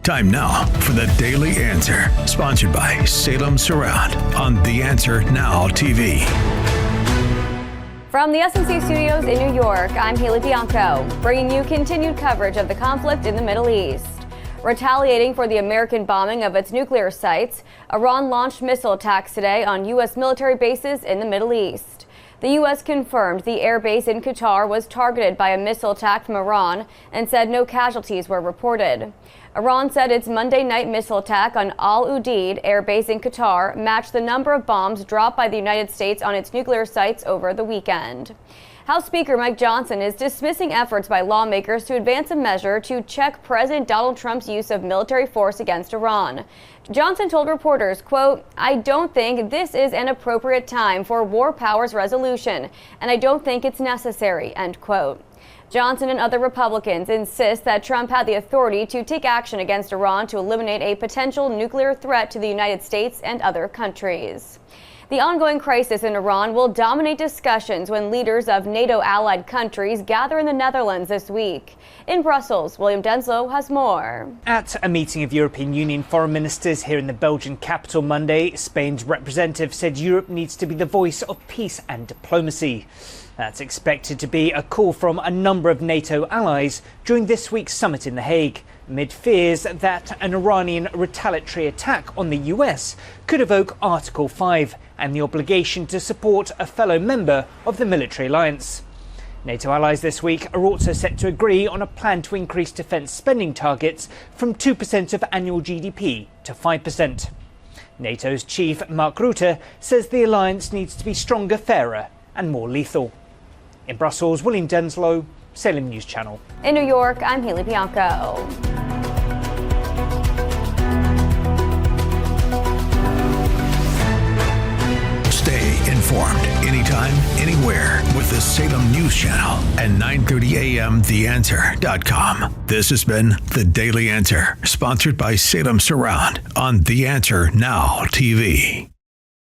Time now for the Daily Answer, sponsored by Salem Surround on The Answer Now TV. From the SNC studios in New York, I'm Bianco, bringing you continued coverage of the conflict in the Middle East. Retaliating for the American bombing of its nuclear sites, Iran launched missile attacks today on U.S. military bases in the Middle East. The U.S. confirmed the air base in Qatar was targeted by a missile attack from Iran and said no casualties were reported. Iran said its Monday night missile attack on Udeid Air Base in Qatar matched the number of bombs dropped by the United States on its nuclear sites over the weekend. House Speaker Mike Johnson is dismissing efforts by lawmakers to advance a measure to check President Donald Trump's use of military force against Iran. Johnson told reporters, quote, "I don't think this is an appropriate time for war powers resolution, and I don't think it's necessary," end quote. Johnson and other Republicans insist that Trump had the authority to take action against Iran to eliminate a potential nuclear threat to the United States and other countries. The ongoing crisis in Iran will dominate discussions when leaders of NATO-allied countries gather in the Netherlands this week. In Brussels, William Denslow has more. At a meeting of European Union foreign ministers here in the Belgian capital Monday, Spain's representative said Europe needs to be the voice of peace and diplomacy. That's expected to be a call from a number of NATO allies during this week's summit in The Hague, amid fears that an Iranian retaliatory attack on the US could evoke Article 5 and the obligation to support a fellow member of the military alliance. NATO allies this week are also set to agree on a plan to increase defence spending targets from 2% of annual GDP to 5%. NATO's chief, Mark Rutte, says the alliance needs to be stronger, fairer and more lethal. In Brussels, William Denslow, Salem News Channel. In New York, I'm Bianco. Stay informed anytime, anywhere with the Salem News Channel at 9:30 a.m. TheAnswer.com. This has been The Daily Answer, sponsored by Salem Surround on The Answer Now TV.